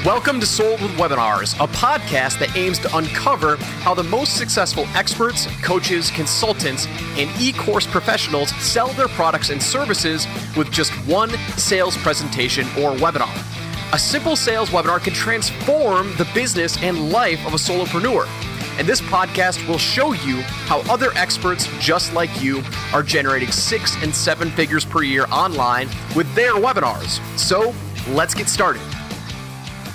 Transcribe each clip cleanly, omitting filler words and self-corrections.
Welcome to Sold with Webinars, a podcast that aims to uncover how the most successful experts, coaches, consultants, and e-course professionals sell their products and services with just one sales presentation or webinar. A simple sales webinar can transform the business and life of a solopreneur. And this podcast will show you how other experts just like you are generating 6 and 7 figures per year online with their webinars. So let's get started.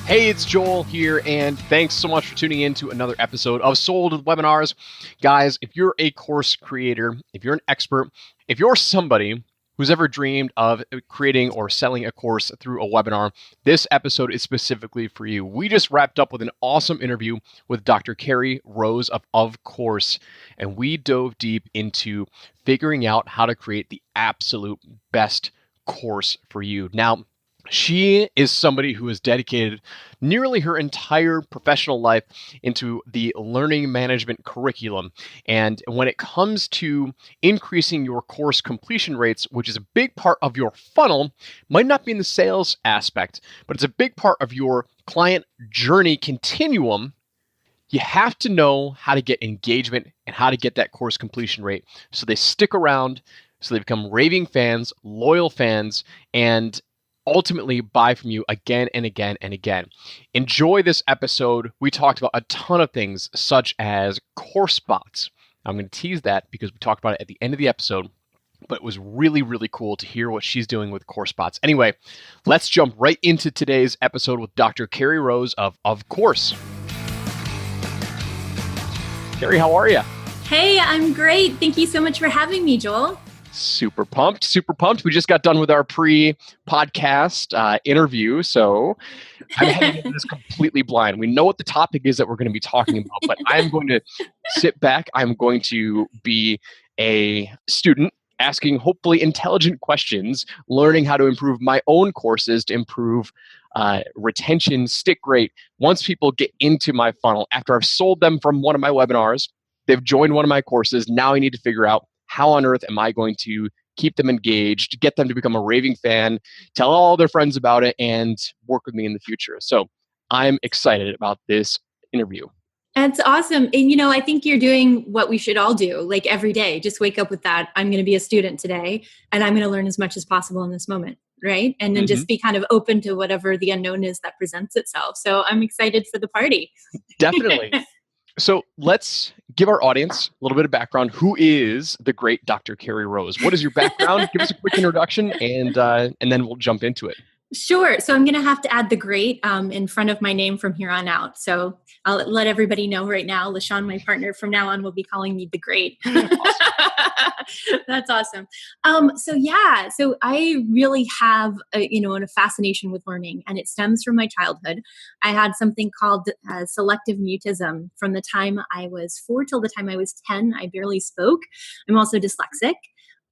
Hey, it's Joel here, and thanks so much for tuning in to another episode of Sold with Webinars. Guys, if you're a course creator, if you're an expert, if you're somebody who's ever dreamed of creating or selling a course through a webinar, this episode is specifically for you. We just wrapped up with an awesome interview with Dr. Carrie Rose of Course, and we dove deep into figuring out how to create the absolute best course for you. Now, she is somebody who has dedicated nearly her entire professional life into the learning management curriculum. And when it comes to increasing your course completion rates, which is a big part of your funnel, might not be in the sales aspect, but it's a big part of your client journey continuum, you have to know how to get engagement and how to get that course completion rate so they stick around, so they become raving fans, loyal fans, and ultimately buy from you again and again and again. Enjoy this episode. We talked about a ton of things such as course bots. I'm going to tease that because we talked about it at the end of the episode, but it was really, really cool to hear what she's doing with course bots. Anyway, let's jump right into today's episode with Dr. Carrie Rose of Course. Carrie, how are you? Hey, I'm great. Thank you so much for having me, Joel. Super pumped, super pumped. We just got done with our pre-podcast interview, so I'm heading into this completely blind. We know what the topic is that we're going to be talking about, but I'm going to sit back. I'm going to be a student asking hopefully intelligent questions, learning how to improve my own courses to improve retention, stick rate. Once people get into my funnel, after I've sold them from one of my webinars, they've joined one of my courses, now I need to figure out how on earth am I going to keep them engaged, get them to become a raving fan, tell all their friends about it, and work with me in the future. So I'm excited about this interview. That's awesome. And, I think you're doing what we should all do, like every day. Just wake up with that. I'm going to be a student today, and I'm going to learn as much as possible in this moment, right? And then just be kind of open to whatever the unknown is that presents itself. So I'm excited for the party. Definitely. So let's give our audience a little bit of background. Who is the great Dr. Carrie Rose? What is your background? Give us a quick introduction, and then we'll jump into it. Sure. So I'm going to have to add the great in front of my name from here on out. So I'll let everybody know right now. LaShawn, my partner, from now on will be calling me the great. That's awesome. So I really have a fascination with learning, and it stems from my childhood. I had something called selective mutism from the time I was 4 till the time I was 10. I barely spoke. I'm also dyslexic.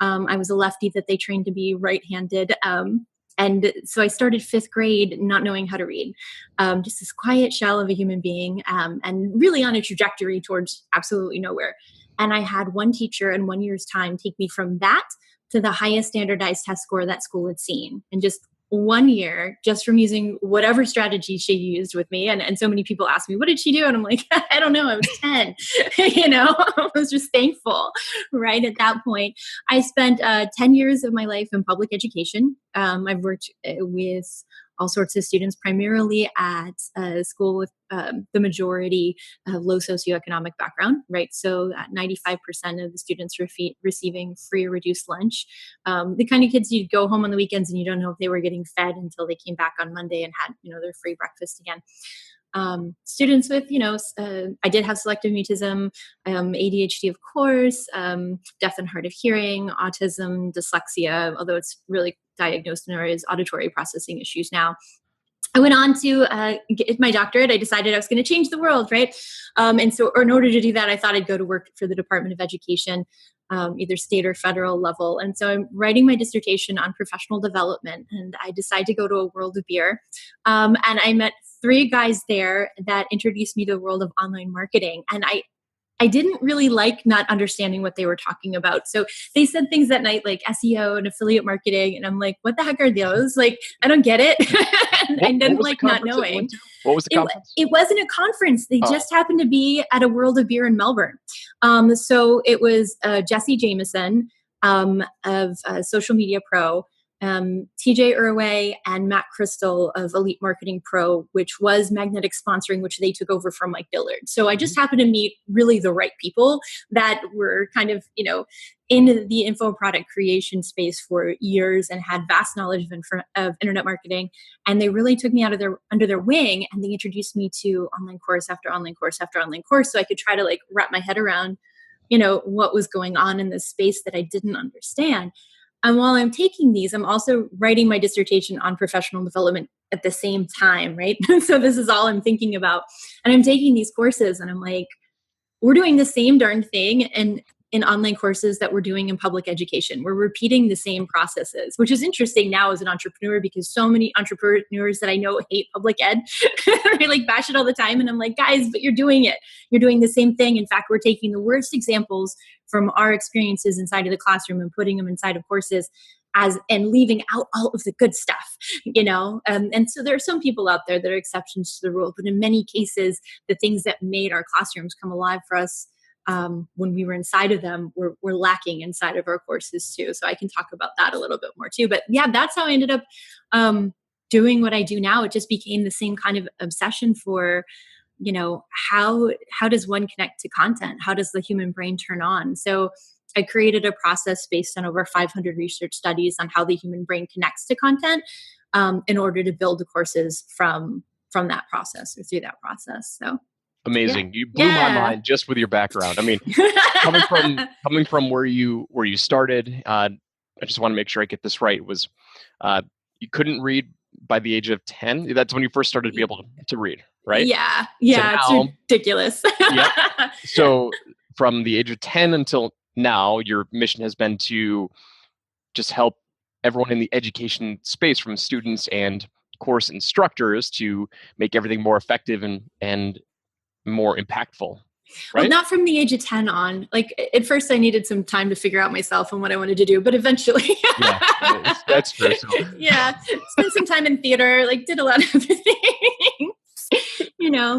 I was a lefty that they trained to be right-handed. And so I started 5th grade not knowing how to read, just this quiet shell of a human being, and really on a trajectory towards absolutely nowhere. And I had one teacher in 1 year's time take me from that to the highest standardized test score that school had seen in just 1 year, just from using whatever strategy she used with me. And so many people ask me, what did she do? And I'm like, I don't know. I was 10, I was just thankful, right? At that point, I spent 10 years of my life in public education. I've worked with all sorts of students, primarily at a school with the majority low socioeconomic background, right? So 95% of the students receiving free or reduced lunch. The kind of kids you'd go home on the weekends and you don't know if they were getting fed until they came back on Monday and had, their free breakfast again. Students with, I did have selective mutism, ADHD, of course, deaf and hard of hearing, autism, dyslexia, although it's really diagnosed as auditory processing issues now. I went on to get my doctorate. I decided I was going to change the world, right? And so in order to do that, I thought I'd go to work for the Department of Education, either state or federal level. And so I'm writing my dissertation on professional development, and I decided to go to a World of Beer. And I met 3 guys there that introduced me to the world of online marketing. And I didn't really like not understanding what they were talking about. So they said things that night like SEO and affiliate marketing. And I'm like, what the heck are those? Like, I don't get it. And I didn't like not knowing. What was the conference? It wasn't a conference. They just happened to be at a World of Beer in Melbourne. So it was Jesse Jameson of Social Media Pro, TJ Irway and Matt Crystal of Elite Marketing Pro, which was Magnetic sponsoring, which they took over from Mike Dillard. So I just happened to meet really the right people that were kind of, in the info product creation space for years and had vast knowledge of internet marketing. And they really took me under their wing, and they introduced me to online course after online course after online course. So I could try to wrap my head around, what was going on in this space that I didn't understand. And while I'm taking these, I'm also writing my dissertation on professional development at the same time, right? So this is all I'm thinking about. And I'm taking these courses and I'm like, we're doing the same darn thing in online courses that we're doing in public education. We're repeating the same processes, which is interesting now as an entrepreneur, because so many entrepreneurs that I know hate public ed. They bash it all the time. And I'm like, guys, but you're doing it. You're doing the same thing. In fact, we're taking the worst examples from our experiences inside of the classroom and putting them inside of courses and leaving out all of the good stuff, and so there are some people out there that are exceptions to the rule, but in many cases, the things that made our classrooms come alive for us when we were inside of them were lacking inside of our courses too. So I can talk about that a little bit more too. But yeah, that's how I ended up doing what I do now. It just became the same kind of obsession for, how does one connect to content? How does the human brain turn on? So I created a process based on over 500 research studies on how the human brain connects to content in order to build the courses from that process or through that process. So amazing. You blew my mind just with your background. I mean, coming from where you started, I just want to make sure I get this right, was you couldn't read by the age of 10. That's when you first started to be able to read, right? Yeah. So now, it's ridiculous. So from the age of 10 until now, your mission has been to just help everyone in the education space, from students and course instructors, to make everything more effective and more impactful. Right? Well, not from the age of 10 on. At first I needed some time to figure out myself and what I wanted to do, but eventually. Yeah, that's true. So. Yeah. Spent some time in theater, did a lot of other things.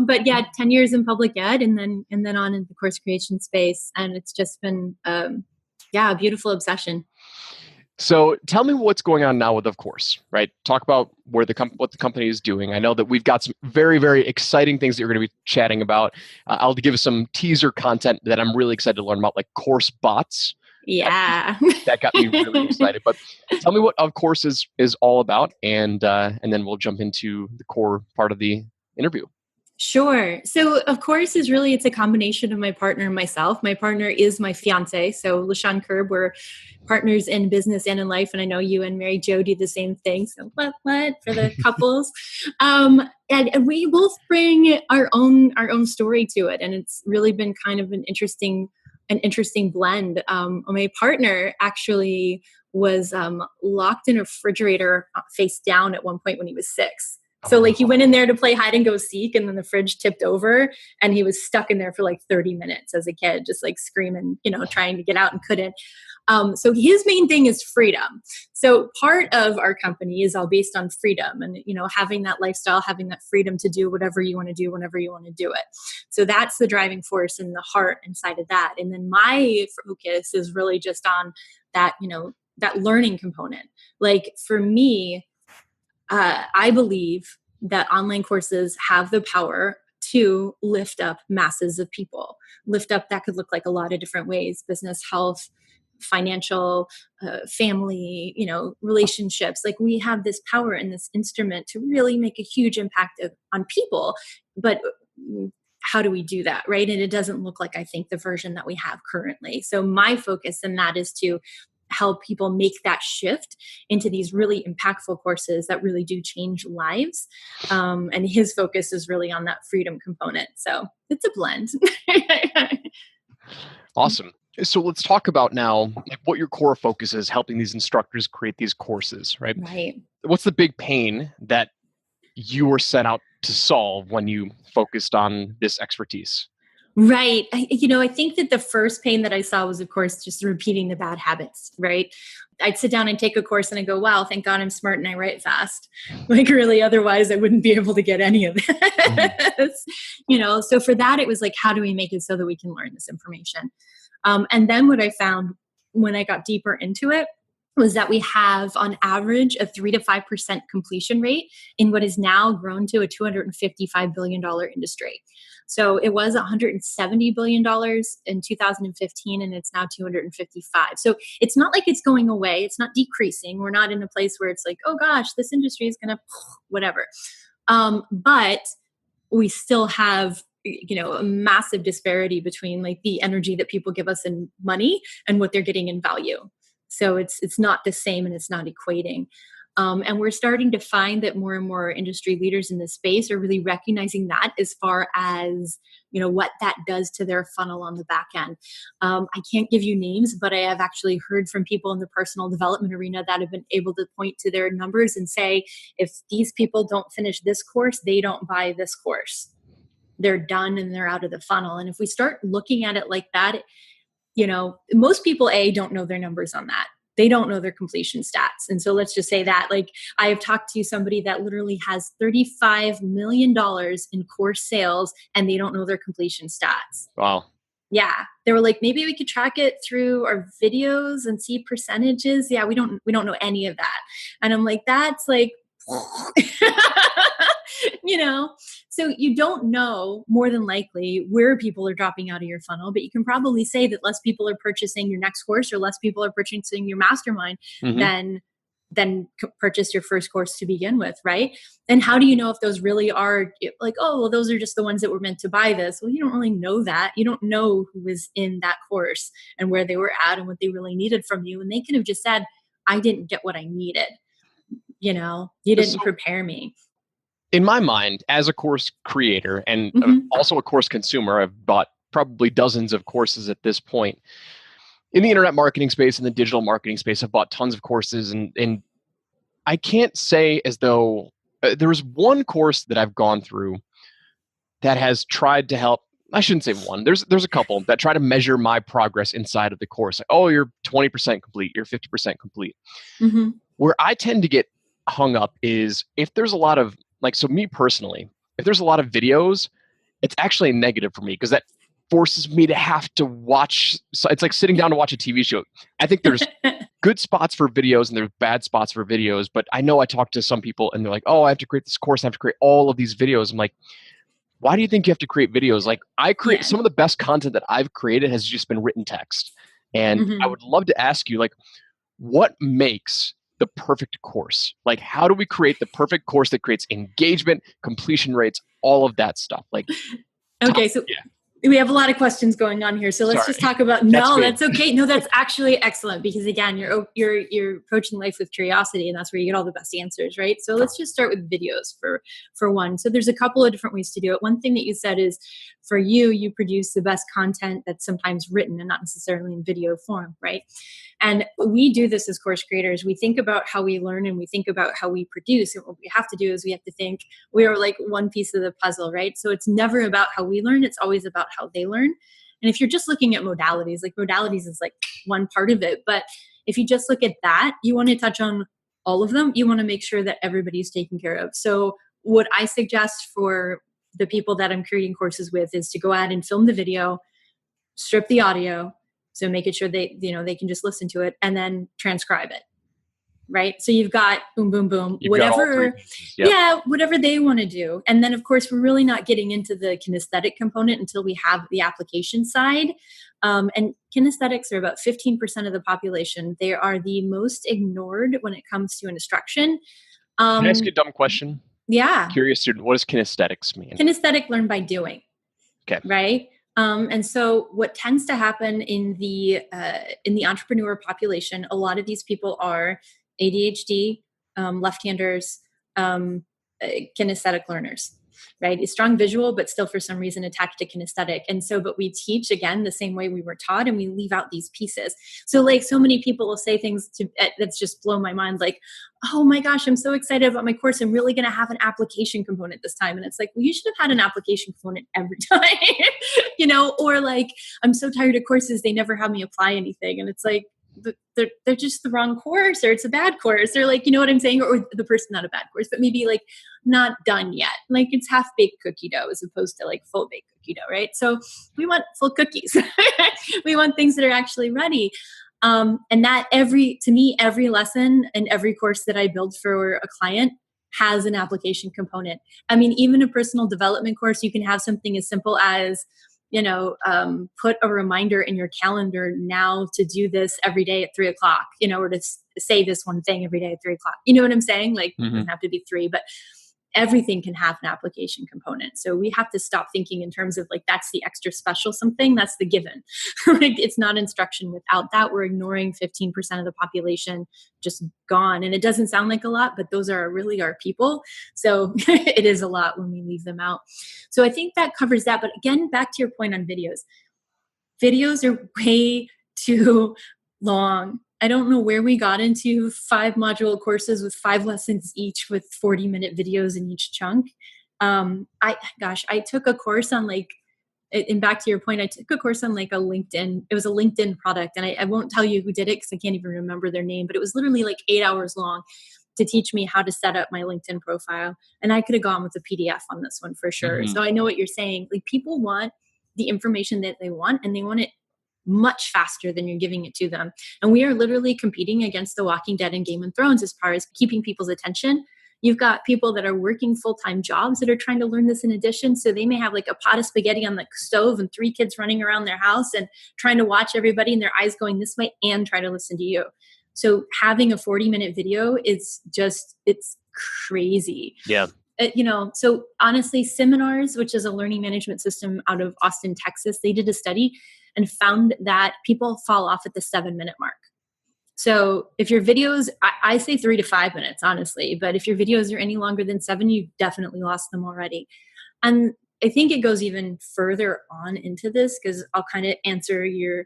But yeah, 10 years in public ed and then on in the course creation space. And it's just been, a beautiful obsession. So tell me what's going on now with Of Course, right? Talk about what the company is doing. I know that we've got some very, very exciting things that you're going to be chatting about. I'll give some teaser content that I'm really excited to learn about, like course bots. Yeah. That got me really excited. But tell me what Of Course is all about, and then we'll jump into the core part of the interview. Sure. So Of Course it's a combination of my partner and myself. My partner is my fiance. So LaShawn Kerb, we're partners in business and in life. And I know you and Mary Jo do the same thing. So what for the couples? And we both bring our own story to it. And it's really been kind of an interesting blend. My partner actually was locked in a refrigerator face down at one point when he was 6. So he went in there to play hide and go seek, and then the fridge tipped over and he was stuck in there for 30 minutes as a kid, just screaming, trying to get out and couldn't. So his main thing is freedom. So part of our company is all based on freedom and, having that lifestyle, having that freedom to do whatever you want to do, whenever you want to do it. So that's the driving force and the heart inside of that. And then my focus is really just on that, that learning component. For me, I believe that online courses have the power to lift up masses of people. Lift up, that could look like a lot of different ways: business, health, financial, family, relationships. We have this power and this instrument to really make a huge impact on people. But how do we do that, right? And it doesn't look like, I think, the version that we have currently. So my focus in that is to help people make that shift into these really impactful courses that really do change lives. And his focus is really on that freedom component. So it's a blend. Awesome. So let's talk about now what your core focus is, helping these instructors create these courses, right? Right. What's the big pain that you were set out to solve when you focused on this expertise? Right. I think that the first pain that I saw was, of course, just repeating the bad habits, right? I'd sit down and take a course and I go, wow, thank God I'm smart and I write fast. Like really, otherwise I wouldn't be able to get any of this. So for that, it was like, how do we make it so that we can learn this information? And then what I found when I got deeper into it was that we have on average a 3 to 5% completion rate in what is now grown to a $255 billion industry. So it was $170 billion in 2015 and it's now 255. So it's not like it's going away. It's not decreasing. We're not in a place where it's like, oh gosh, this industry is going to whatever. But we still have a massive disparity between like the energy that people give us in money and what they're getting in value. So it's not the same and it's not equating. And we're starting to find that more and more industry leaders in this space are really recognizing that as far as, what that does to their funnel on the back end. I can't give you names, but I have actually heard from people in the personal development arena that have been able to point to their numbers and say, if these people don't finish this course, they don't buy this course. They're done and they're out of the funnel. And if we start looking at it like that, most people, don't know their numbers on that. They don't know their completion stats. And so let's just say that, like, I have talked to somebody that literally has $35 million in course sales and they don't know their completion stats. Wow. Yeah. They were like, maybe we could track it through our videos and see percentages. Yeah. We don't know any of that. And I'm like, that's like, so you don't know more than likely where people are dropping out of your funnel, but you can probably say that less people are purchasing your next course or less people are purchasing your mastermind than purchase your first course to begin with, right? And how do you know if those really are like, oh, well, those are just the ones that were meant to buy this? Well, you don't really know that. You don't know who was in that course and where they were at and what they really needed from you. And they could have just said, I didn't get what I needed. You didn't prepare me. In my mind, as a course creator and also a course consumer, I've bought probably dozens of courses at this point. In the internet marketing space, in the digital marketing space, I've bought tons of courses. And I can't say as though there was one course that I've gone through that has tried to help. I shouldn't say one. There's a couple that try to measure my progress inside of the course. Like, oh, you're 20% complete. You're 50% complete. Where I tend to get hung up is if there's a lot of, like, so me personally, if there's a lot of videos, it's actually a negative for me because that forces me to have to watch. So it's like sitting down to watch a TV show. I think there's good spots for videos and there's bad spots for videos. But I know I talk to some people and they're like, oh, I have to create this course. I have to create all of these videos. I'm like, why do you think you have to create videos? Like, I create some of the best content that I've created has just been written text. And I would love to ask you, like, what makes the perfect course? Like, how do we create the perfect course that creates engagement, completion rates, all of that stuff? Like, okay, so we have a lot of questions going on here. So let's just talk about, that's okay. No, that's actually excellent because again, you're approaching life with curiosity and that's where you get all the best answers, right? So let's just start with videos for one. So there's a couple of different ways to do it. One thing that you said is for you produce the best content that's sometimes written and not necessarily in video form, right? And we do this as course creators. We think about how we learn and we think about how we produce. And what we have to do is we have to think we are like one piece of the puzzle, right? So it's never about how we learn. It's always about how they learn. And if you're just looking at modalities, like modalities is like one part of it. But if you just look at that, you want to touch on all of them. You want to make sure that everybody's taken care of. So what I suggest for the people that I'm creating courses with is to go out and film the video, strip the audio. So making sure they can just listen to it and then transcribe it. Right. So you've got boom, boom, boom, whatever. Whatever they want to do. And then of course, we're really not getting into the kinesthetic component until we have the application side. And kinesthetics are about 15% of the population. They are the most ignored when it comes to instruction. Can I ask you a dumb question? Yeah. Curious student, what does kinesthetics mean? Kinesthetic, learn by doing. Okay. Right. And so what tends to happen in the entrepreneur population, a lot of these people are ADHD, left-handers, kinesthetic learners. right? It's strong visual, but still for some reason attached to kinesthetic. And so, but we teach again the same way we were taught, and we leave out these pieces. So like so many people will say things that's just blow my mind. Like, oh my gosh, I'm so excited about my course. I'm really going to have an application component this time. And it's like, well, you should have had an application component every time, or like, I'm so tired of courses. They never have me apply anything. And it's like, they're just the wrong course, or it's a bad course, or like, you know what I'm saying? Or the person, not a bad course, but maybe like not done yet. Like it's half baked cookie dough as opposed to like full baked cookie dough, right? So we want full cookies. We want things that are actually ready. And that every lesson and every course that I build for a client has an application component. I mean, even a personal development course, you can have something as simple as, put a reminder in your calendar now to do this every day at 3:00, or to say this one thing every day at 3:00. You know what I'm saying? Like it doesn't have to be 3, but everything can have an application component. So we have to stop thinking in terms of like, that's the extra special something, that's the given. Like it's not instruction. Without that, we're ignoring 15% of the population, just gone. And it doesn't sound like a lot, but those are really our people. So it is a lot when we leave them out. So I think that covers that. But again, back to your point on videos. Videos are way too long. I don't know where we got into 5 module courses with 5 lessons each with 40-minute videos in each chunk. I took a course on like, and back to your point, I took a course on like a LinkedIn. It was a LinkedIn product, and I won't tell you who did it because I can't even remember their name, but it was literally like 8 hours long to teach me how to set up my LinkedIn profile. And I could have gone with a PDF on this one for sure. So I know what you're saying. Like people want the information that they want, and they want it much faster than you're giving it to them. And we are literally competing against The Walking Dead and Game of Thrones as far as keeping people's attention. You've got people that are working full-time jobs that are trying to learn this in addition. So they may have like a pot of spaghetti on the stove and 3 kids running around their house and trying to watch everybody and their eyes going this way and try to listen to you. So having a 40-minute video is just, it's crazy. Yeah. So honestly, Seminars, which is a learning management system out of Austin, Texas, they did a study and found that people fall off at the 7-minute mark. So if your videos, I say 3 to 5 minutes, honestly, but if your videos are any longer than 7, you've definitely lost them already. And I think it goes even further on into this, because I'll kind of answer your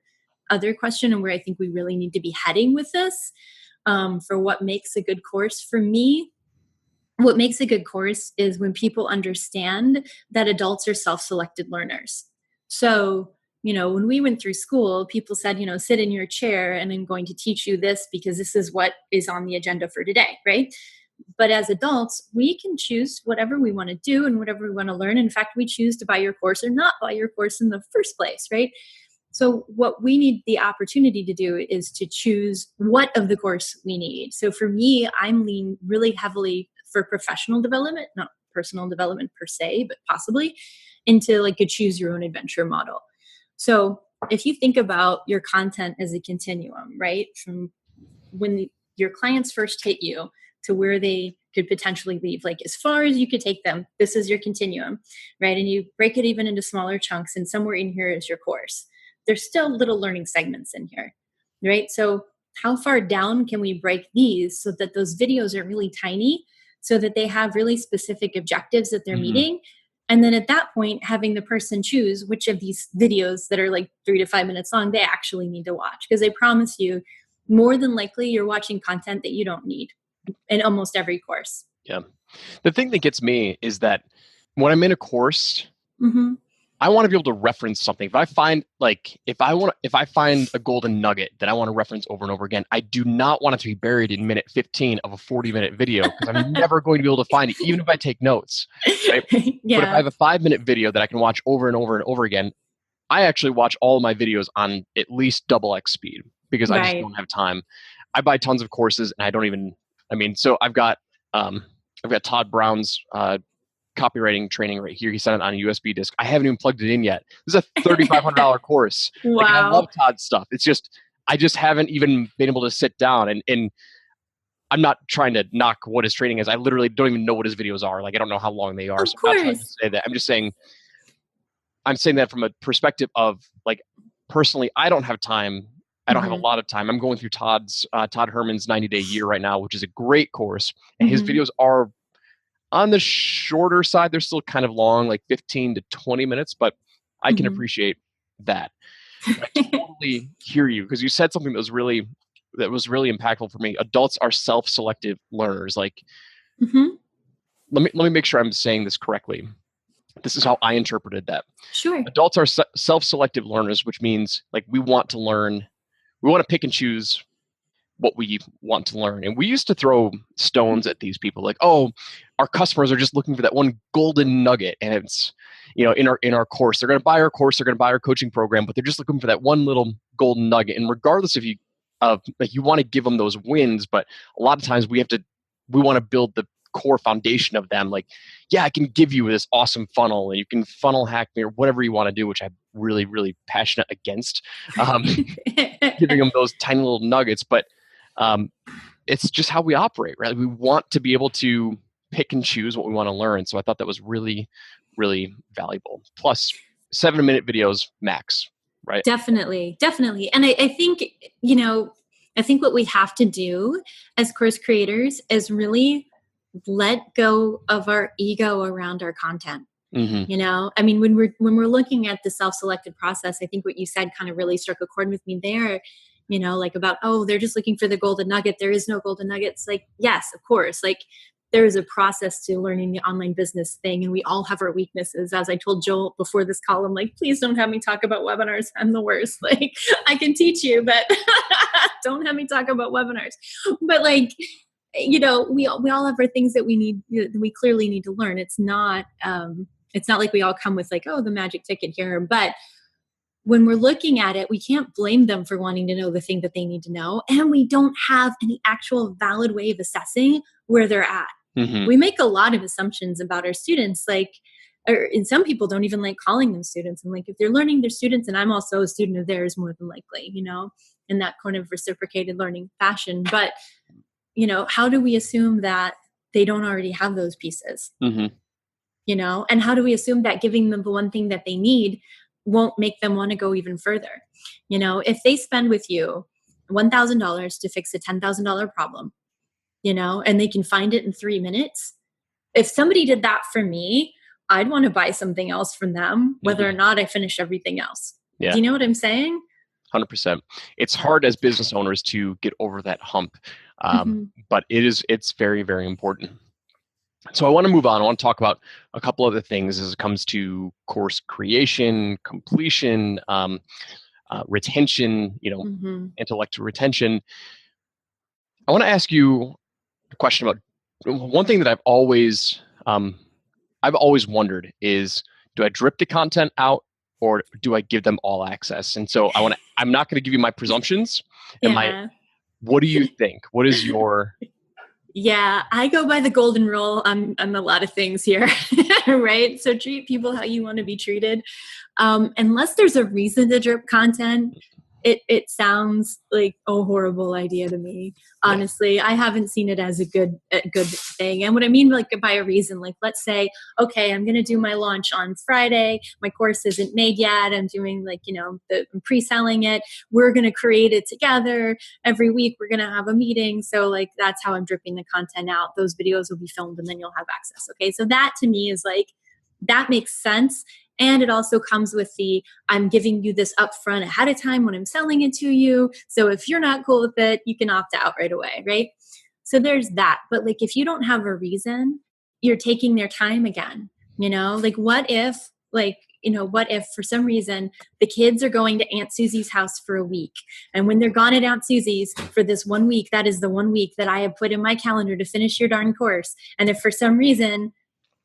other question and where I think we really need to be heading with this, for what makes a good course. For me, what makes a good course is when people understand that adults are self-selected learners. So when we went through school, people said, sit in your chair and I'm going to teach you this because this is what is on the agenda for today, right? But as adults, we can choose whatever we want to do and whatever we want to learn. In fact, we choose to buy your course or not buy your course in the first place, right? So what we need the opportunity to do is to choose what of the course we need. So for me, I'm leaning really heavily for professional development, not personal development per se, but possibly into like a choose your own adventure model. So if you think about your content as a continuum, right? From when your clients first hit you to where they could potentially leave, like as far as you could take them, this is your continuum, right? And you break it even into smaller chunks, and somewhere in here is your course. There's still little learning segments in here, right? So how far down can we break these so that those videos are really tiny, so that they have really specific objectives that they're meeting? And then at that point, having the person choose which of these videos that are like 3 to 5 minutes long they actually need to watch. Because I promise you, more than likely, you're watching content that you don't need in almost every course. Yeah. The thing that gets me is that when I'm in a course, I want to be able to reference something. If I find a golden nugget that I want to reference over and over again, I do not want it to be buried in minute 15 of a 40-minute video, because I'm never going to be able to find it, even if I take notes. Right? Yeah. But if I have a 5-minute video that I can watch over and over and over again, I actually watch all of my videos on at least double X speed, because I just don't have time. I buy tons of courses and I don't even, so I've got Todd Brown's copywriting training right here. He sent it on a USB disk. I haven't even plugged it in yet. This is a $3,500 course. Wow. Like, I love Todd's stuff. It's just, I just haven't even been able to sit down, and I'm not trying to knock what his training is. I literally don't even know what his videos are. Like, I don't know how long they are. Of so I'm not trying to course. say that. I'm saying that from a perspective of, like, personally, I don't have time. I don't have a lot of time. I'm going through Todd Herman's 90-day year right now, which is a great course. And his videos are, on the shorter side. They're still kind of long, like 15 to 20 minutes, but I can appreciate that. I totally hear you, because you said something that was really impactful for me. Adults are self-selective learners. Like, let me make sure I'm saying this correctly. This is how I interpreted that. Sure. Adults are self-selective learners, which means like we want to learn, we want to pick and choose what we want to learn. And we used to throw stones at these people like, oh, our customers are just looking for that one golden nugget. And it's, in our course, they're going to buy our course, they're going to buy our coaching program, but they're just looking for that one little golden nugget. And regardless if you want to give them those wins, but a lot of times we want to build the core foundation of them. Like, yeah, I can give you this awesome funnel and you can funnel hack me or whatever you want to do, which I'm really, really passionate against, giving them those tiny little nuggets. But it's just how we operate, right? We want to be able to pick and choose what we want to learn. So I thought that was really, really valuable. Plus 7-minute videos max, right? Definitely. And I think, I think what we have to do as course creators is really let go of our ego around our content. I mean, when we're looking at the self-selected process, I think what you said kind of really struck a chord with me there, like about, oh, they're just looking for the golden nugget. There is no golden nuggets. Like, yes, of course. Like, there is a process to learning the online business thing, and we all have our weaknesses. As I told Joel before this call, I'm like, please don't have me talk about webinars. I'm the worst. Like, I can teach you, but don't have me talk about webinars. But like, we all have our things that we clearly need to learn. It's not like we all come with like, oh, the magic ticket here. But when we're looking at it, we can't blame them for wanting to know the thing that they need to know. And we don't have any actual valid way of assessing where they're at. We make a lot of assumptions about our students, and some people don't even like calling them students. And like, if they're learning, they're students, and I'm also a student of theirs more than likely, in that kind of reciprocated learning fashion. But, how do we assume that they don't already have those pieces? And how do we assume that giving them the one thing that they need won't make them want to go even further? If they spend with you $1,000 to fix a $10,000 problem, and they can find it in 3 minutes. If somebody did that for me, I'd want to buy something else from them, whether or not I finish everything else. Yeah. Do you know what I'm saying? 100%. It's hard as business owners to get over that hump. But it's very, very important. So I want to move on. I want to talk about a couple other things as it comes to course creation, completion, retention, intellectual retention. I want to ask you a question about one thing that I've always wondered is, do I drip the content out or do I give them all access? And so I'm not going to give you my presumptions. What do you think? What is your... Yeah, I go by the golden rule. I'm a lot of things here, right? So treat people how you want to be treated. Unless there's a reason to drip content, it sounds like a horrible idea to me. Honestly, I haven't seen it as a good thing. And what I mean like by a reason, like let's say, okay, I'm going to do my launch on Friday. My course isn't made yet. I'm doing I'm pre-selling it. We're going to create it together. Every week we're going to have a meeting. So like, that's how I'm dripping the content out. Those videos will be filmed and then you'll have access. Okay. So that to me is like, that makes sense. And it also comes with I'm giving you this upfront ahead of time when I'm selling it to you. So if you're not cool with it, you can opt out right away, right? So there's that. But like, if you don't have a reason, you're taking their time again, like what if for some reason the kids are going to Aunt Susie's house for a week. And when they're gone at Aunt Susie's for this 1 week, that is the 1 week that I have put in my calendar to finish your darn course. And if for some reason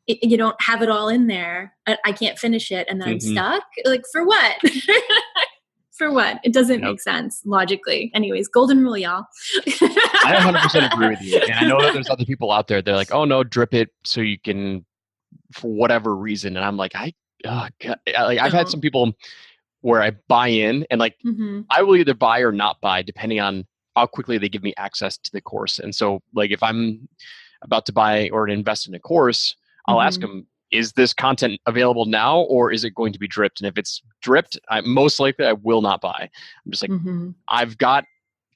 you don't have it all in there, I can't finish it, and then I'm stuck. Like, for what? For what? It doesn't make sense logically. Anyways, golden rule, y'all. I 100% agree with you. And I know that there's other people out there, they're like, oh no, drip it so you can, for whatever reason. And I'm like, I've had some people where I buy in and like, I will either buy or not buy depending on how quickly they give me access to the course. And so like, if I'm about to buy or invest in a course, I'll ask them, is this content available now or is it going to be dripped? And if it's dripped, most likely I will not buy. I'm just like, I've got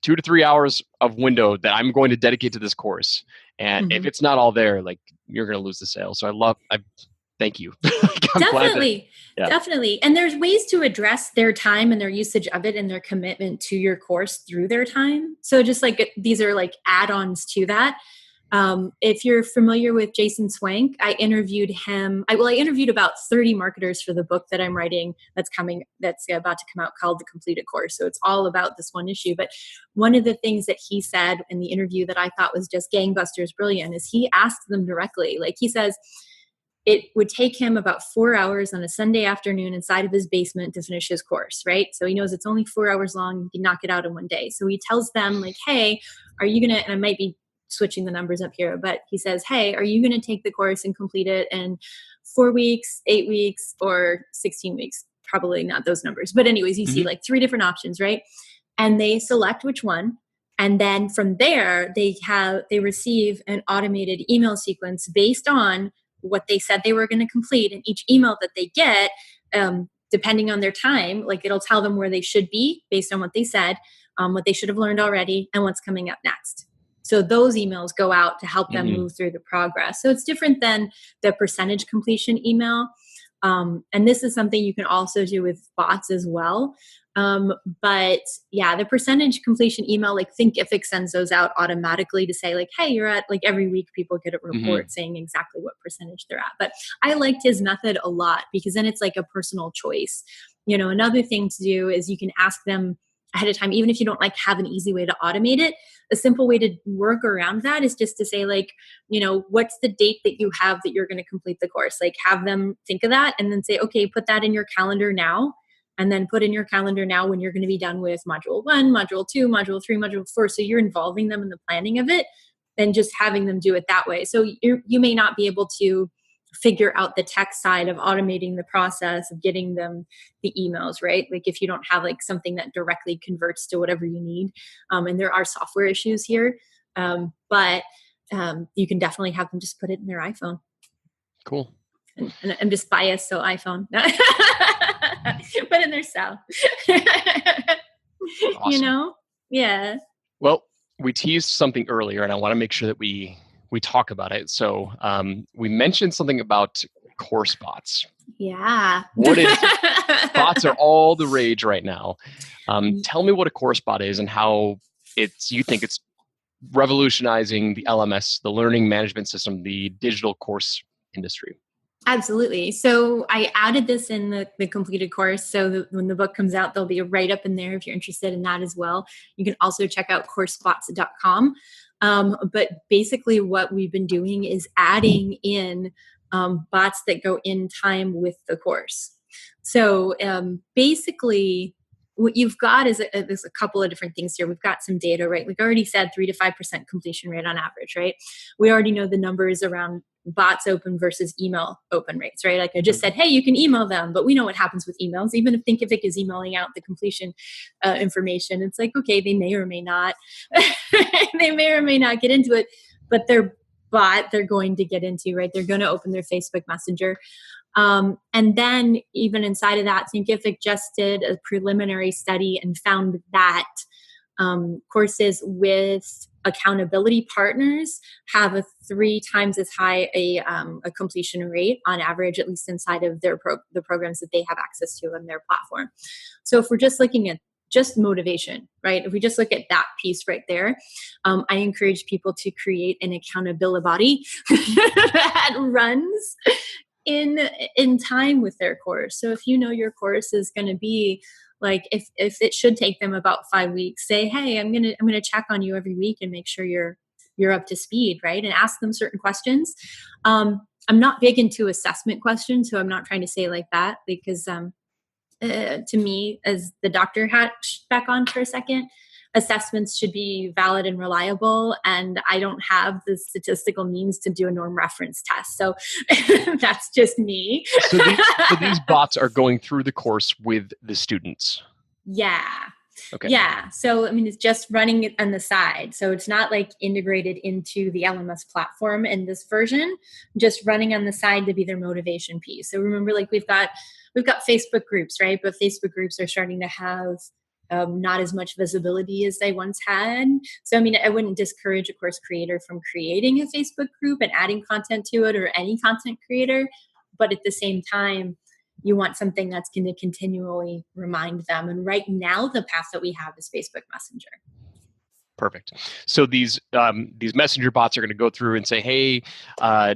2 to 3 hours of window that I'm going to dedicate to this course. And if it's not all there, like, you're going to lose the sale. So I thank you. Definitely. Definitely. And there's ways to address their time and their usage of it and their commitment to your course through their time. So just like these are like add-ons to that. If you're familiar with Jason Swank, I interviewed him. I interviewed about 30 marketers for the book that I'm writing that's about to come out called The Completed Course. So it's all about this one issue. But one of the things that he said in the interview that I thought was just gangbusters brilliant is he asked them directly. Like he says, it would take him about 4 hours on a Sunday afternoon inside of his basement to finish his course, right? So he knows it's only 4 hours long. You can knock it out in one day. So he tells them like, hey, are you going to, and I might be switching the numbers up here, but he says, hey, are you going to take the course and complete it in 4 weeks, 8 weeks, or 16 weeks? Probably not those numbers. But anyways, you see like 3 different options, right? And they select which one. And then from there, they receive an automated email sequence based on what they said they were going to complete. And each email that they get, depending on their time, like it'll tell them where they should be based on what they said, what they should have learned already, and what's coming up next. So those emails go out to help them move through the progress. So it's different than the percentage completion email. And this is something you can also do with bots as well. But yeah, the percentage completion email, like Thinkific sends those out automatically to say like, hey, you're at, like every week people get a report saying exactly what percentage they're at. But I liked his method a lot because then it's like a personal choice. You know, another thing to do is you can ask them ahead of time, even if you don't like have an easy way to automate it. A simple way to work around that is just to say like, you know, what's the date that you have that you're going to complete the course? Like have them think of that and then say, okay, put that in your calendar now. And then put in your calendar now when you're going to be done with module 1, module 2, module 3, module 4. So you're involving them in the planning of it and just having them do it that way. So you may not be able to figure out the tech side of automating the process of getting them the emails, right? Like if you don't have like something that directly converts to whatever you need. And there are software issues here, but you can definitely have them just put it in their iPhone. Cool. And I'm just biased, so iPhone. But in their cell. Awesome. You know? Yeah. Well, we teased something earlier, and I want to make sure that we talk about it. So we mentioned something about course bots. Yeah. What is bots are all the rage right now. Tell me what a course bot is and how you think it's revolutionizing the LMS, the learning management system, the digital course industry. Absolutely. So I added this in the completed course. So when the book comes out, there'll be a write-up in there if you're interested in that as well. You can also check out coursebots.com. But basically what we've been doing is adding in bots that go in time with the course. So basically what you've got is there's a couple of different things here. We've got some data, right? We've already said 3 to 5% completion rate on average, right? We already know the numbers around bots open versus email open rates, right? Like I just said, hey, you can email them, but we know what happens with emails. Even if Thinkific is emailing out the completion information, it's like, okay, they may or may not, they may or may not get into it, but their bot they're going to get into, right? They're going to open their Facebook Messenger. And then even inside of that, Thinkific just did a preliminary study and found that courses with accountability partners have a 3 times as high a completion rate on average, at least inside of their the programs that they have access to on their platform. So if we're just looking at just motivation, right? If we just look at that piece right there, I encourage people to create an accountability body that runs in time with their course. So if you know your course is going to be like, if it should take them about 5 weeks, say, hey, I'm gonna check on you every week and make sure you're up to speed, right? And ask them certain questions. I'm not big into assessment questions, so I'm not trying to say like that because to me, as the doctor hat back on for a second, assessments should be valid and reliable, and I don't have the statistical means to do a norm reference test. So that's just me. So these bots are going through the course with the students? Yeah. Okay. Yeah. So, I mean, it's just running it on the side. So it's not like integrated into the LMS platform in this version, just running on the side to be their motivation piece. So remember, like we've got Facebook groups, right? But Facebook groups are starting to have not as much visibility as they once had. So, I mean, I wouldn't discourage a course creator from creating a Facebook group and adding content to it, or any content creator. But at the same time, you want something that's going to continually remind them. And right now, the path that we have is Facebook Messenger. Perfect. So these messenger bots are going to go through and say, "Hey,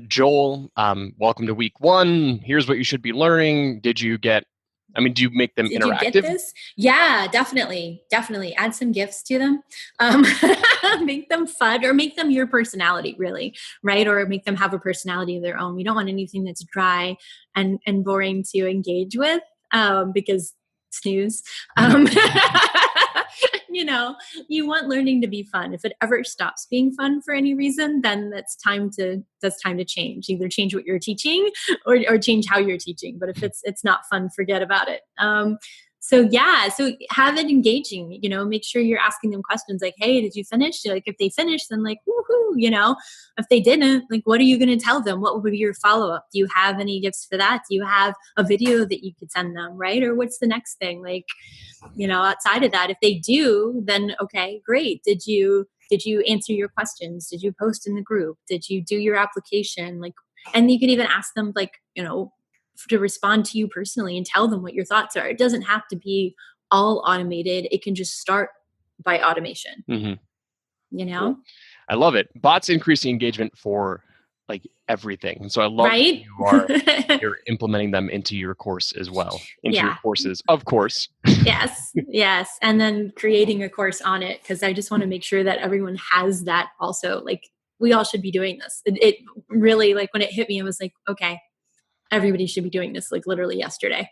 Joel, welcome to week 1. Here's what you should be learning. Do you make them Did interactive?" you get this? Yeah, definitely. Add some gifs to them. Make them fun, or make them your personality, really, right? Or make them have a personality of their own. We don't want anything that's dry and boring to engage with, because snooze. You want learning to be fun. If it ever stops being fun for any reason, then that's time to change. Either change what you're teaching, or change how you're teaching. But if it's not fun, forget about it. So have it engaging. Make sure you're asking them questions like, "Hey, did you finish?" Like, if they finish, then like, woohoo. If they didn't, like, what are you going to tell them? What would be your follow-up? Do you have any gifts for that? Do you have a video that you could send them, right? Or what's the next thing? Like, outside of that, if they do, then okay, great. Did you answer your questions? Did you post in the group? Did you do your application? Like, and you could even ask them, like, to respond to you personally and tell them what your thoughts are. It doesn't have to be all automated. It can just start by automation. Mm-hmm. Cool. I love it. Bots increasing engagement for like everything. And so I love that you're implementing them into your course as well, into your courses, of course. Yes. And then creating a course on it, because I just want to make sure that everyone has that also. Like, we all should be doing this. It really, like, when it hit me, I was like, okay, everybody should be doing this, like, literally yesterday.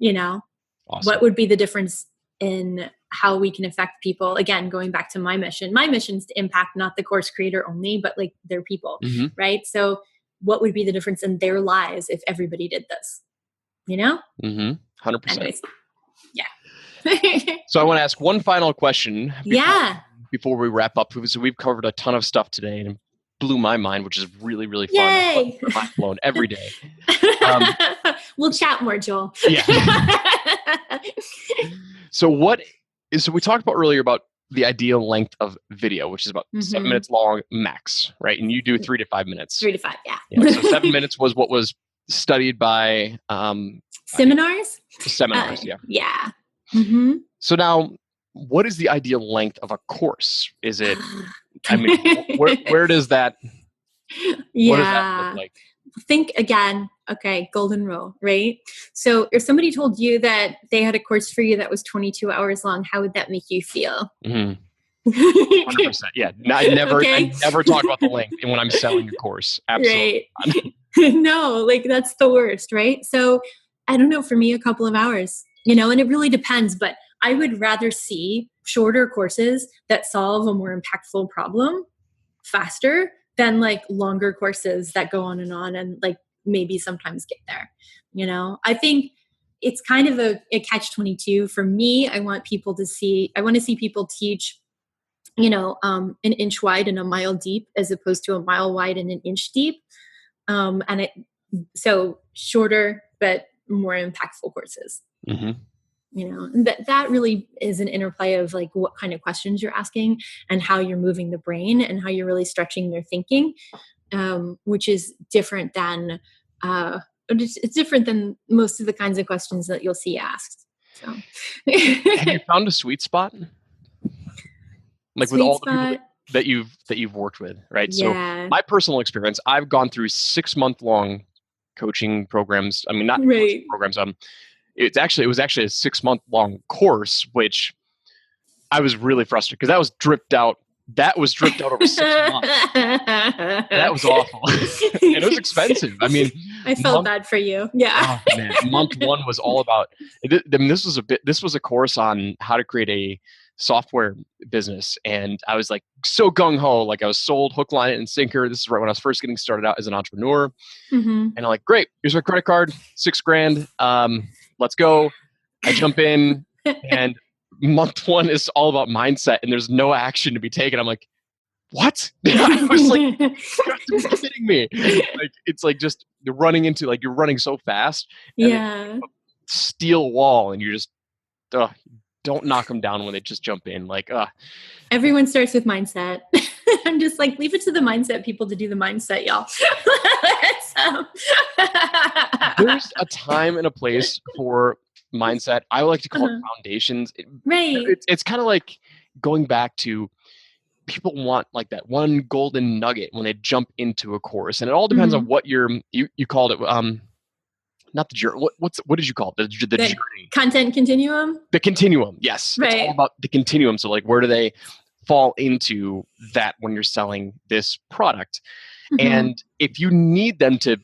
Awesome. What would be the difference in how we can affect people? Again, going back to my mission is to impact not the course creator only, but like their people, right? So what would be the difference in their lives if everybody did this? 100%. Anyways, So I want to ask one final question before we wrap up. So we've covered a ton of stuff today, and it blew my mind, which is really, really fun. Yay! I'm mind blown every day. We'll chat more, Joel. Yeah. So we talked about earlier about the ideal length of video, which is about 7 minutes long max, right? And you do 3 to 5 minutes. 3 to 5, yeah. So 7 minutes was what was studied by seminars. Yeah. Yeah. Mm-hmm. So now, what is the ideal length of a course? Is it? I mean, where does that? What does that look like? Think again. Okay, golden rule, right? So if somebody told you that they had a course for you that was 22 hours long, how would that make you feel? 100%. Yeah. I never talk about the length when I'm selling a course. Absolutely. Right. No, like, that's the worst, right? So I don't know, for me, a couple of hours, and it really depends, but I would rather see shorter courses that solve a more impactful problem faster than like longer courses that go on and like maybe sometimes get there. I think it's kind of a catch-22 for me. I want to see people teach, an inch wide and a mile deep, as opposed to a mile wide and an inch deep. So shorter, but more impactful courses. That really is an interplay of like what kind of questions you're asking and how you're moving the brain and how you're really stretching their thinking, which is different than it's different than most of the kinds of questions that you'll see asked. So, have you found a sweet spot? Like with all the people that you've worked with, right? Yeah. So my personal experience, I've gone through 6-month-long coaching programs. I mean, not right. coaching programs. It was actually a 6-month-long course, which I was really frustrated because that was dripped out over 6 months. That was awful. And it was expensive. I mean, I felt bad for you. Yeah. Oh, man. Month 1 was all about, this was a course on how to create a software business. And I was like so gung-ho, like I was sold hook, line, and sinker. This is right when I was first getting started out as an entrepreneur. And I'm like, great, here's my credit card, $6,000. Let's go. I jump in, and month 1 is all about mindset, and there's no action to be taken. I'm like, what? I was like, you have to be kidding me. Like, it's like just you're running so fast. And yeah. steel wall, and you're just don't knock them down when they just jump in. Like, everyone starts with mindset. I'm just like, leave it to the mindset people to do the mindset, y'all. There's a time and a place for mindset. I like to call it foundations. Right. It's kind of like going back to, people want like that one golden nugget when they jump into a course, and it all depends on what you called it. Not the journey. What did you call it? The journey. Content continuum. The continuum. Yes. Right. It's all about the continuum. So like, where do they fall into that when you're selling this product? And if you need them to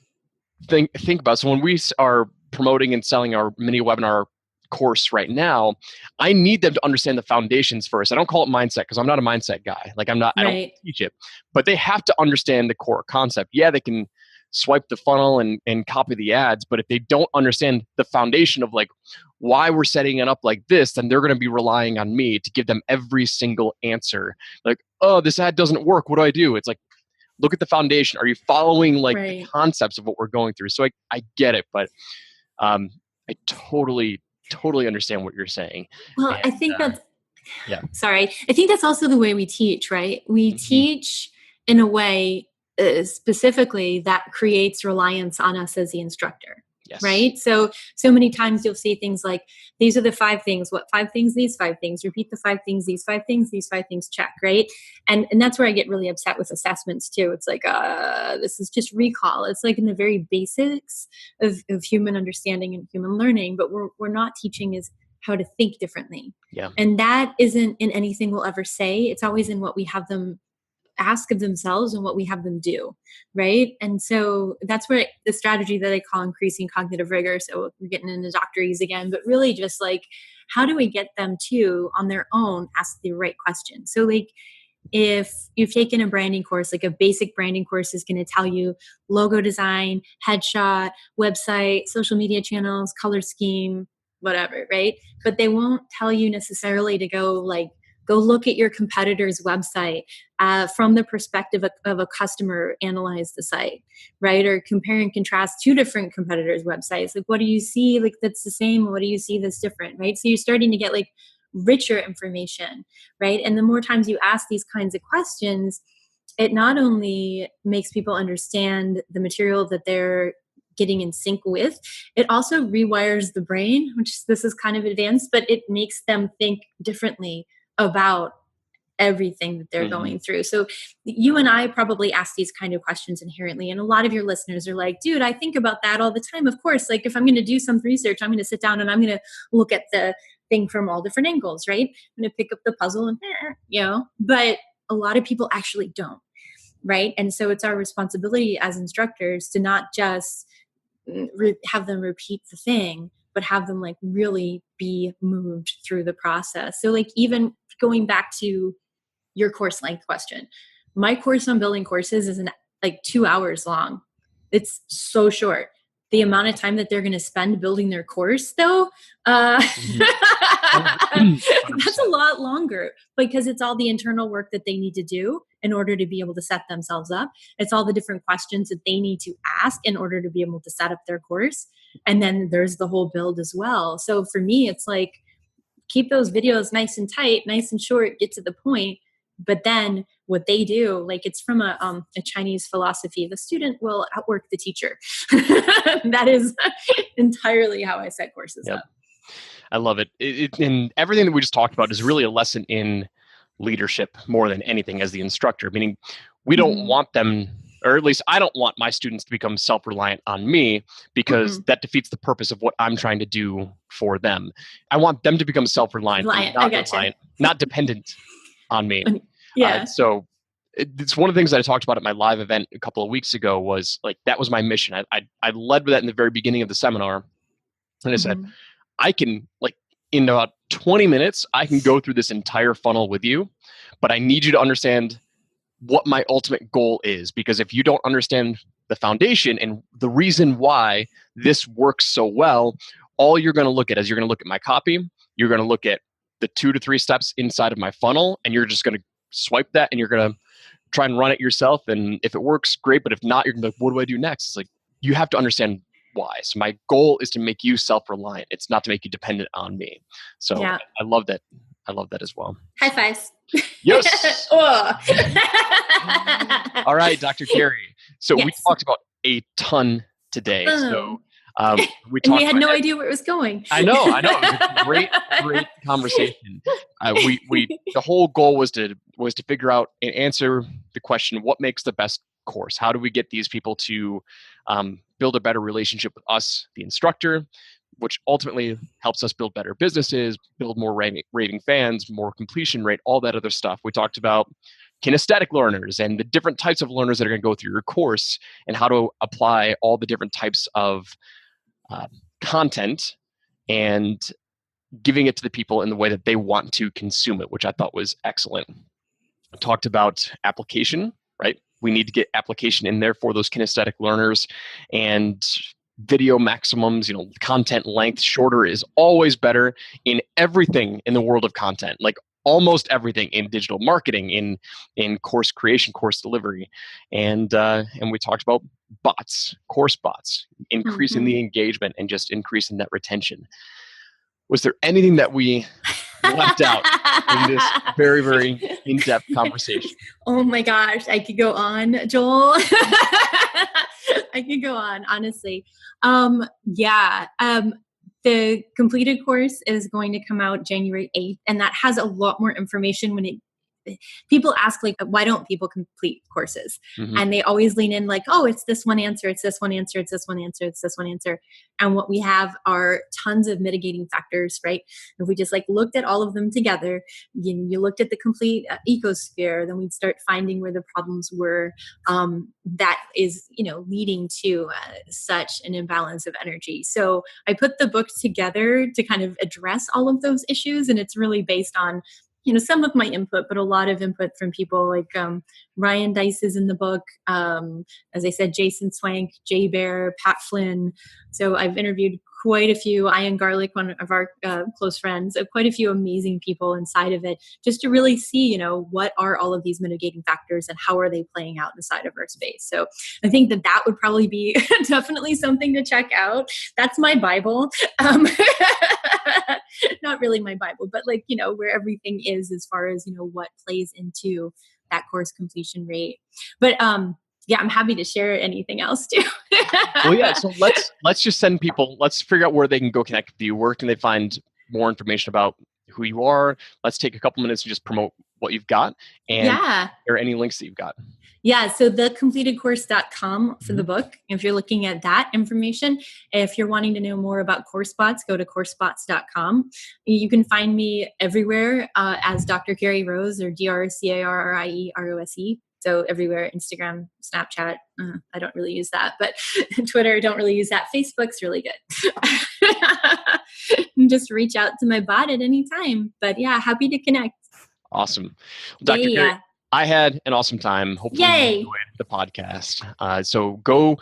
think about, so when we are promoting and selling our mini webinar course right now, I need them to understand the foundations first. I don't call it mindset because I'm not a mindset guy. Like I don't teach it, but they have to understand the core concept. Yeah, they can swipe the funnel and copy the ads, but if they don't understand the foundation of like why we're setting it up like this, then they're going to be relying on me to give them every single answer. Like, oh, this ad doesn't work. What do I do? It's like, look at the foundation. Are you following like the concepts of what we're going through? So I get it, but I totally understand what you're saying. Well, I think that's, sorry. I think that's also the way we teach, right? We teach in a way specifically that creates reliance on us as the instructor. Yes. Right. So many times you'll see things like, these are the 5 things. What 5 things? These 5 things. Repeat the 5 things. These 5 things. These 5 things. Check. Right. And that's where I get really upset with assessments too. It's like, this is just recall. It's like in the very basics of human understanding and human learning, but we're not teaching is how to think differently. Yeah. And that isn't in anything we'll ever say. It's always in what we have them ask of themselves and what we have them do, right? And so that's where the strategy that I call increasing cognitive rigor. So we're getting into doctorese again, but really just like, how do we get them to, on their own, ask the right question? So like, if you've taken a branding course, like a basic branding course is going to tell you logo design, headshot, website, social media channels, color scheme, whatever, right? But they won't tell you necessarily to go look at your competitor's website from the perspective of a customer, analyze the site, right? Or compare and contrast 2 different competitors' websites. Like, what do you see like that's the same? What do you see that's different, right? So you're starting to get like richer information, right? And the more times you ask these kinds of questions, it not only makes people understand the material that they're getting in sync with, it also rewires the brain, which this is kind of advanced, but it makes them think differently about everything that they're going through. So you and I probably ask these kind of questions inherently. And a lot of your listeners are like, dude, I think about that all the time. Of course, like if I'm going to do some research, I'm going to sit down and I'm going to look at the thing from all different angles, right? I'm going to pick up the puzzle and, but a lot of people actually don't, right? And so it's our responsibility as instructors to not just have them repeat the thing, but have them like really be moved through the process. So like even going back to your course length question, my course on building courses is like 2 hours long. It's so short. The amount of time that they're going to spend building their course though, that's a lot longer because it's all the internal work that they need to do in order to be able to set themselves up. It's all the different questions that they need to ask in order to be able to set up their course. And then there's the whole build as well. So for me, it's like, keep those videos nice and tight, nice and short, get to the point. But then what they do, like it's from a Chinese philosophy, the student will outwork the teacher. That is entirely how I set courses up. I love it. And everything that we just talked about is really a lesson in leadership more than anything as the instructor, meaning we don't want them, or at least I don't want my students to become self-reliant on me because that defeats the purpose of what I'm trying to do for them. I want them to become self-reliant, not dependent on me. Yeah. So it's one of the things that I talked about at my live event a couple of weeks ago was like, that was my mission. I led with that in the very beginning of the seminar. And I said, I can like in about 20 minutes, I can go through this entire funnel with you, but I need you to understand what my ultimate goal is. Because if you don't understand the foundation and the reason why this works so well, all you're going to look at is you're going to look at my copy. You're going to look at the 2 to 3 steps inside of my funnel, and you're just going to swipe that and you're going to try and run it yourself. And if it works, great. But if not, you're going to be like, what do I do next? It's like, you have to understand wise. My goal is to make you self-reliant. It's not to make you dependent on me. So Yeah. I love that. I love that as well. High fives. Yes. All right, Dr. Carrie. So we talked about a ton today. So we had no idea where it was going. I know. It was a great conversation. The whole goal was to figure out and answer the question, what makes the best course? How do we get these people to build a better relationship with us, the instructor, which ultimately helps us build better businesses, build more raving fans, more completion rate, all that other stuff. We talked about kinesthetic learners and the different types of learners that are going to go through your course and how to apply all the different types of content and giving it to the people in the way that they want to consume it, which I thought was excellent. I talked about application, right? We need to get application in there for those kinesthetic learners, and video maximums, content length, shorter is always better in everything in the world of content, like almost everything in digital marketing, in course creation, course delivery. And we talked about bots, course bots, increasing the engagement and just increasing that retention. Was there anything that we left out in this very, very in-depth conversation? Oh my gosh, I could go on, Joel. I could go on, honestly. The completed course is going to come out January 8th, and that has a lot more information. People ask, like, why don't people complete courses? Mm-hmm. And they always lean in like, oh, it's this one answer, it's this one answer, it's this one answer, it's this one answer. And what we have are tons of mitigating factors, right? If we just looked at all of them together, you looked at the complete ecosphere, then we'd start finding where the problems were that is, leading to such an imbalance of energy. So I put the book together to kind of address all of those issues. And it's really based on some of my input, but a lot of input from people like Ryan Dice is in the book. As I said, Jason Swank, Jay Bear, Pat Flynn. So I've interviewed quite a few, Ian Garlic, one of our close friends, quite a few amazing people inside of it, just to really see, what are all of these mitigating factors and how are they playing out inside of our space. So I think that would probably be definitely something to check out. That's my Bible. Not really my Bible, but where everything is as far as, what plays into that course completion rate. But I'm happy to share anything else too. Well, yeah. So let's just send people, let's figure out where they can go connect with you. Where can they find more information about who you are? Let's take a couple minutes and just promote what you've got. And are there any links that you've got? Yeah, so thecompletedcourse.com for the book, if you're looking at that information. If you're wanting to know more about CourseBots, go to CourseBots.com. You can find me everywhere as Dr. Carrie Rose, or DrCarrierose. So everywhere, Instagram, Snapchat, I don't really use that, but Twitter, don't really use that. Facebook's really good. Just reach out to my bot at any time. But yeah, happy to connect. Awesome. Well, Dr. Carrie, I had an awesome time. Hopefully you enjoyed the podcast. So go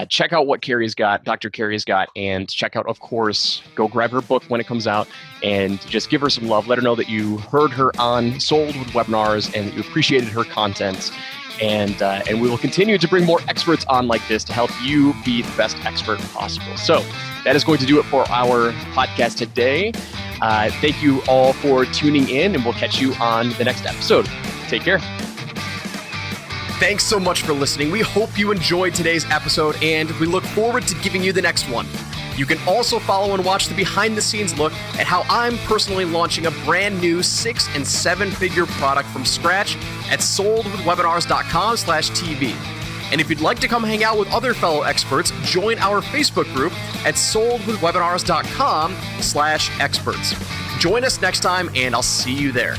check out what Carrie's got, Dr. Carrie's got, and check out, of course, go grab her book when it comes out and just give her some love. Let her know that you heard her on Sold with Webinars and that you appreciated her content. And we will continue to bring more experts on like this to help you be the best expert possible. So that is going to do it for our podcast today. Thank you all for tuning in, and we'll catch you on the next episode. Take care. Thanks so much for listening. We hope you enjoyed today's episode, and we look forward to giving you the next one. You can also follow and watch the behind-the-scenes look at how I'm personally launching a brand new 6- and 7-figure product from scratch at soldwithwebinars.com/TV. And if you'd like to come hang out with other fellow experts, join our Facebook group at soldwithwebinars.com/experts. Join us next time, and I'll see you there.